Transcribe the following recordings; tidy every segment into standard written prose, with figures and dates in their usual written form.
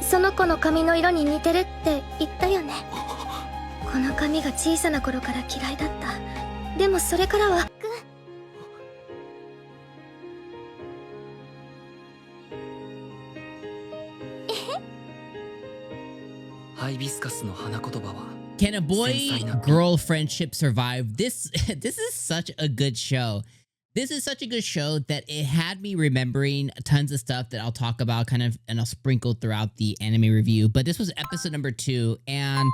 その子の髪の色に似てるって言ったよね。この髪が小さな頃から嫌いだった。でもそれからはハイビスカスの花言葉は Can a boy-girl friendship survive? This is such a good show. This is such a good show that it had me remembering tons of stuff that I'll talk about kind of, and I'll sprinkle throughout the anime review. But this was episode number 2, and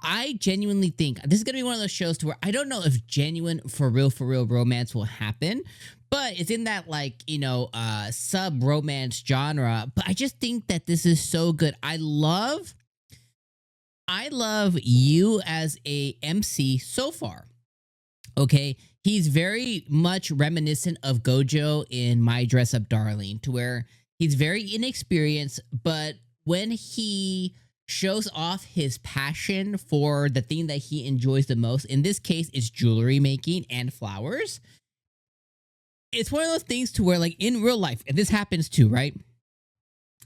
I genuinely think this is going to be one of those shows to where I don't know if genuine, for real romance will happen, but it's in that, like, you know, sub-romance genre. But I just think that this is so good. I love you as a MC so far. Okay, he's very much reminiscent of Gojo in My Dress Up Darling, to where he's very inexperienced, but when he shows off his passion for the thing that he enjoys the most, in this case, it's jewelry making and flowers. It's one of those things to where, like, in real life, and this happens too, right?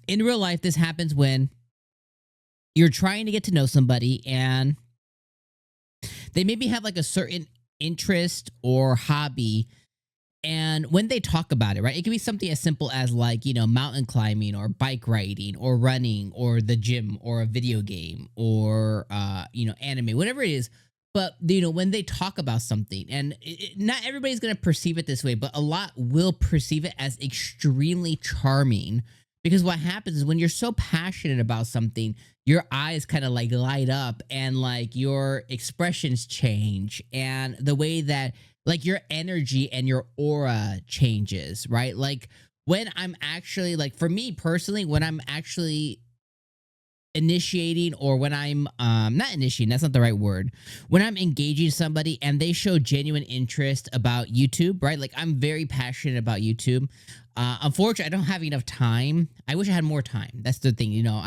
In real life, this happens when you're trying to get to know somebody and they maybe have like a certain interest or hobby, and when they talk about it, right, it can be something as simple as, like, you know, mountain climbing or bike riding or running or the gym or a video game or you know, anime, whatever it is. But, you know, when they talk about something, and not everybody's going to perceive it this way, but a lot will perceive it as extremely charming, because what happens is when you're so passionate about something, your eyes kind of like light up, and like your expressions change, and the way that like your energy and your aura changes, right? Like when I'm actually, like, for me personally, when I'm actually initiating, or when I'm not initiating, that's not the right word, when I'm engaging somebody and they show genuine interest about YouTube, right? Like, I'm very passionate about YouTube. Unfortunately, I don't have enough time. I wish I had more time. That's the thing, you know.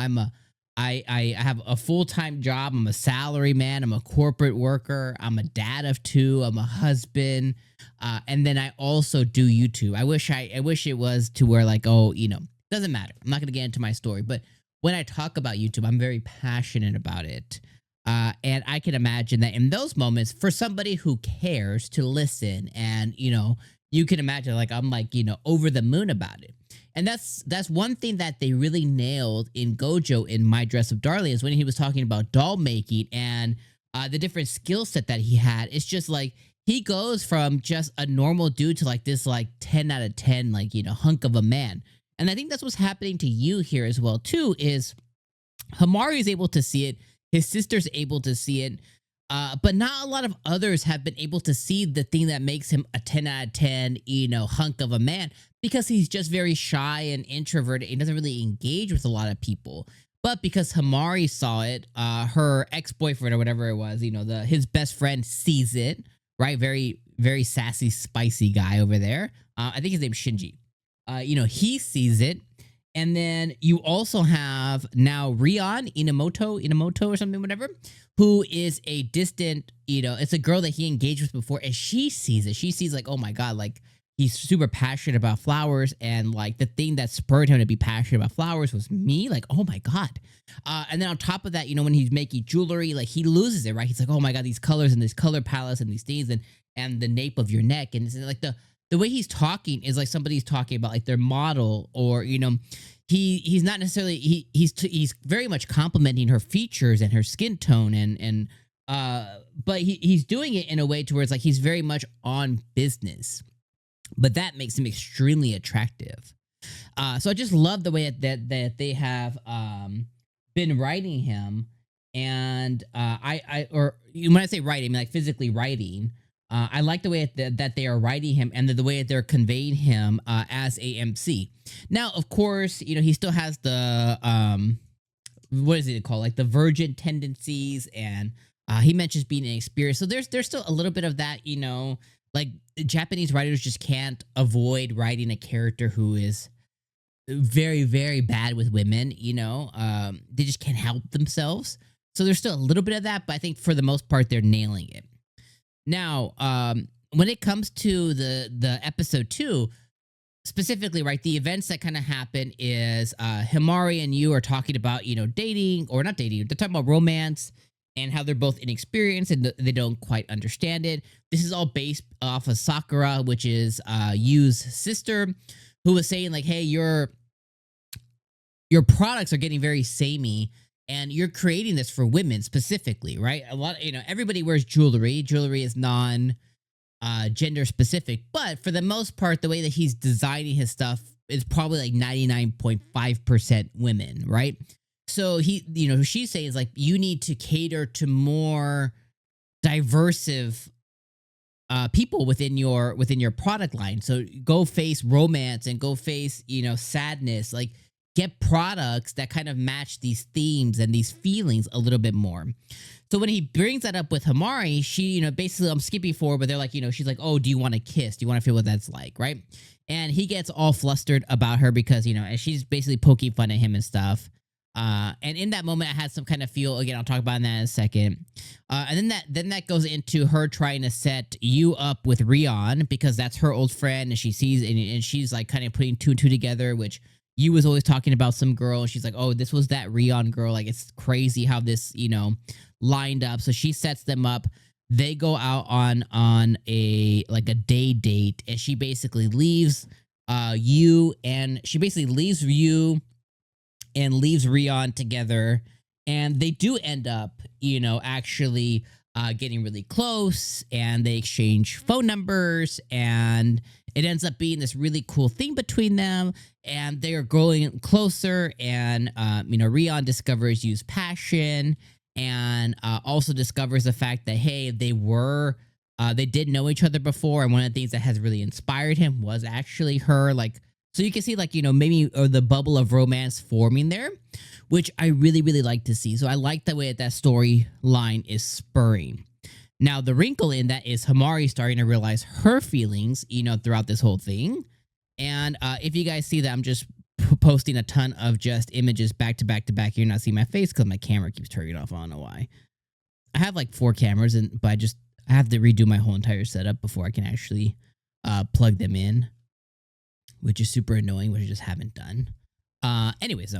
I have a full-time job. I'm a salary man. I'm a corporate worker. I'm a dad of 2. I'm a husband. And then I also do YouTube. I wish it was to where, like, oh, you know, doesn't matter. I'm not going to get into my story, but when I talk about YouTube, I'm very passionate about it. And I can imagine that in those moments, for somebody who cares to listen, and, you know, you can imagine, like, I'm like, you know, over the moon about it. And that's one thing that they really nailed in Gojo in My Dress Up Darling, is when he was talking about doll making and the different skill set that he had. It's just like he goes from just a normal dude to like this like 10 out of 10, like, you know, hunk of a man. And I think that's what's happening to you here as well too, is Hamari is able to see it, his sister's able to see it, but not a lot of others have been able to see the thing that makes him a 10 out of 10, you know, hunk of a man, because he's just very shy and introverted. He doesn't really engage with a lot of people. But because Hamari saw it, her ex-boyfriend or whatever it was, you know, his best friend sees it, right? Very, very sassy, spicy guy over there. I think his name's Shinji. You know, he sees it. And then you also have now Rion Inamoto or something, whatever, who is a distant, you know, it's a girl that he engaged with before, and she sees it. She sees, like, oh my God, like, he's super passionate about flowers, and like the thing that spurred him to be passionate about flowers was me. Like, oh my God. And then on top of that, you know, when he's making jewelry, like, he loses it, right? He's like, oh my God, these colors and this color palettes and these things, and the nape of your neck. And it's like the way he's talking is like somebody's talking about like their model, or, you know, he's not necessarily, he's very much complimenting her features and her skin tone, and but he's doing it in a way to where it's like he's very much on business, but that makes him extremely attractive. So I just love the way that they have been writing him, and or when I say writing, I mean like physically writing. I like the way that they are writing him, and the way that they're conveying him as a MC. Now, of course, you know, he still has the what is it called, like the virgin tendencies, and he mentions being inexperienced. So there's still a little bit of that, you know, like Japanese writers just can't avoid writing a character who is very, very bad with women. You know, they just can't help themselves. So there's still a little bit of that, but I think for the most part they're nailing it. Now, when it comes to the episode 2, specifically, right, the events that kind of happen is Himari and you are talking about, dating, or not dating, they're talking about romance and how they're both inexperienced and they don't quite understand it. This is all based off of Sakura, which is Yu's sister, who was saying like, hey, your products are getting very samey and you're creating this for women specifically, right? A lot, everybody wears jewelry. Jewelry is gender specific, but for the most part, the way that he's designing his stuff is probably like 99.5% women, right? So she's saying is like, you need to cater to more diverse people within your product line. So go face romance and go face, sadness, like get products that kind of match these themes and these feelings a little bit more. So when he brings that up with Himari, she, basically, I'm skipping forward, but they're like, she's like, oh, do you want to kiss? Do you want to feel what that's like, right? And he gets all flustered about her because, and she's basically poking fun at him and stuff. And in that moment, I had some kind of feel, again, I'll talk about that in a second. And then that goes into her trying to set you up with Rion because that's her old friend and she sees, and she's like kind of putting two and two together, which you was always talking about some girl. And she's like, oh, this was that Rion girl. Like, it's crazy how this, lined up. So she sets them up. They go out on a day date, and she basically leaves you and leaves Rion together, and they do end up, actually getting really close, and they exchange phone numbers, and it ends up being this really cool thing between them, and they are growing closer, and Rion discovers Yu's passion, and also discovers the fact that, hey, they did know each other before, and one of the things that has really inspired him was actually her, like, so you can see, like, maybe the bubble of romance forming there, which I really, really like to see. So I like the way that storyline is spurring. Now, the wrinkle in that is Himari starting to realize her feelings, throughout this whole thing. And if you guys see that I'm just posting a ton of just images back to back to back, you're not seeing my face because my camera keeps turning off. I don't know why. I have like 4 cameras, but I have to redo my whole entire setup before I can actually plug them in, which is super annoying, which I just haven't done. Anyways,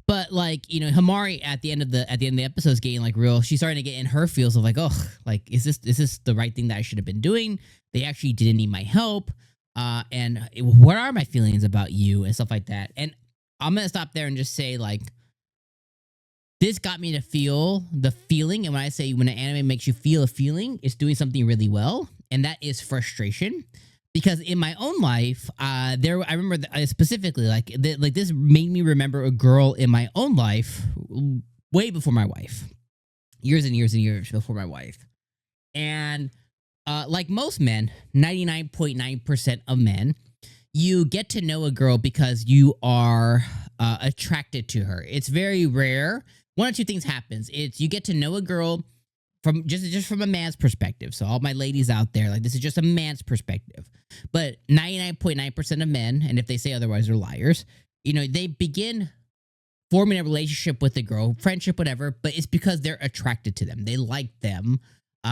but like, Himari at the end of the episode is getting like real. She's starting to get in her feels of like, oh, like, is this the right thing that I should have been doing? They actually didn't need my help. And what are my feelings about you and stuff like that? And I'm going to stop there and just say, like, this got me to feel the feeling. And when I say when an anime makes you feel a feeling, it's doing something really well. And that is frustration. Because in my own life, I remember specifically, like this made me remember a girl in my own life way before my wife. Years and years and years before my wife. And like most men, 99.9% of men, you get to know a girl because you are attracted to her. It's very rare. One or two things happens. It's you get to know a girl from just from a man's perspective. So all my ladies out there, like, this is just a man's perspective. But 99.9% of men, and if they say otherwise, they're liars, they begin forming a relationship with a girl, friendship, whatever, but it's because they're attracted to them. They like them,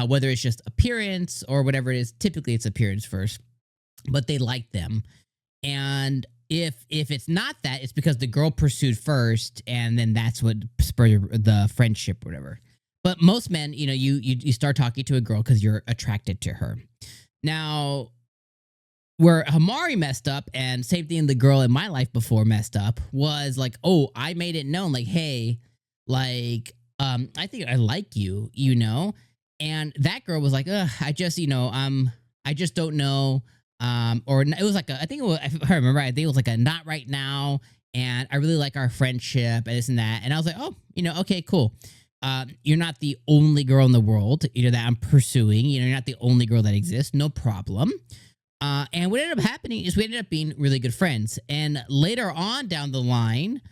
whether it's just appearance or whatever it is. Typically, it's appearance first, but they like them. And if it's not that, it's because the girl pursued first, and then that's what spurred the friendship or whatever. But most men, you start talking to a girl because you're attracted to her. Now, where Himari messed up, and same thing the girl in my life before messed up, was like, oh, I made it known, like, hey, like, I think I like you, and that girl was like, ugh, I just don't know, or it was like I think if I remember, I think it was like a not right now, and I really like our friendship and this and that, and I was like, oh, okay, cool. You're not the only girl in the world, that I'm pursuing. You're not the only girl that exists. No problem. And what ended up happening is we ended up being really good friends. And later on down the line,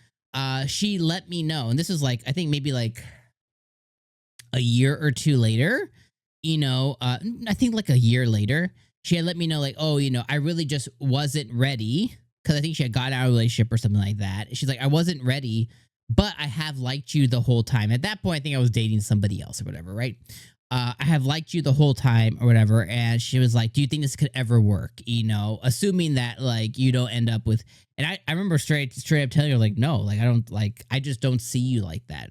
she let me know. And this is like, I think maybe like a year or two later, I think like a year later, she had let me know like, oh, I really just wasn't ready. Because I think she had gotten out of a relationship or something like that. She's like, I wasn't ready, but I have liked you the whole time. At that point, I think I was dating somebody else or whatever, right? I have liked you the whole time or whatever. And she was like, do you think this could ever work? You know, assuming that like you don't end up with, and I remember straight up telling her like, no, like I just don't see you like that.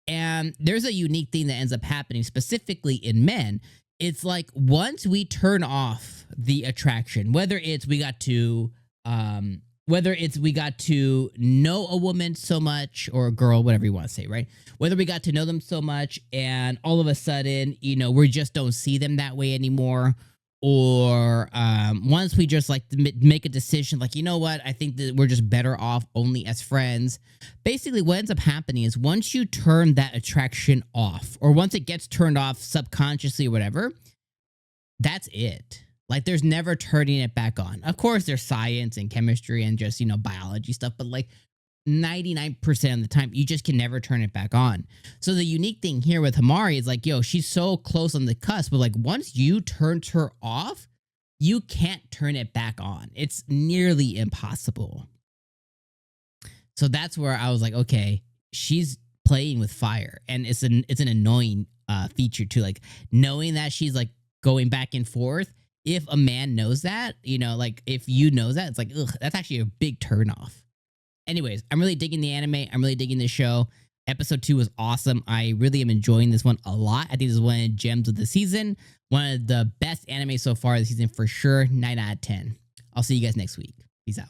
And there's a unique thing that ends up happening specifically in men. It's like once we turn off the attraction, whether it's we got to know a woman so much or a girl, whatever you want to say, right? Whether we got to know them so much and all of a sudden, you know, we just don't see them that way anymore. Or once we just like make a decision, like, you know what, I think that we're just better off only as friends. Basically, what ends up happening is once you turn that attraction off, or once it gets turned off subconsciously or whatever, that's it. Like, there's never turning it back on. Of course, there's science and chemistry and just, you know, biology stuff, but like 99% of the time, you just can never turn it back on. So the unique thing here with Hamari is like, yo, she's so close on the cusp, but like once you turned her off, you can't turn it back on. It's nearly impossible. So that's where I was like, okay, she's playing with fire, and it's an annoying feature too. Like knowing that she's like going back and forth. If a man knows that, you know, like if you know that, it's like, ugh, that's actually a big turn off. Anyways, I'm really digging the anime. I'm really digging the show. Episode 2 was awesome. I really am enjoying this one a lot. I think this is one of the gems of the season. One of the best anime so far this season for sure. 9 out of 10. I'll see you guys next week. Peace out.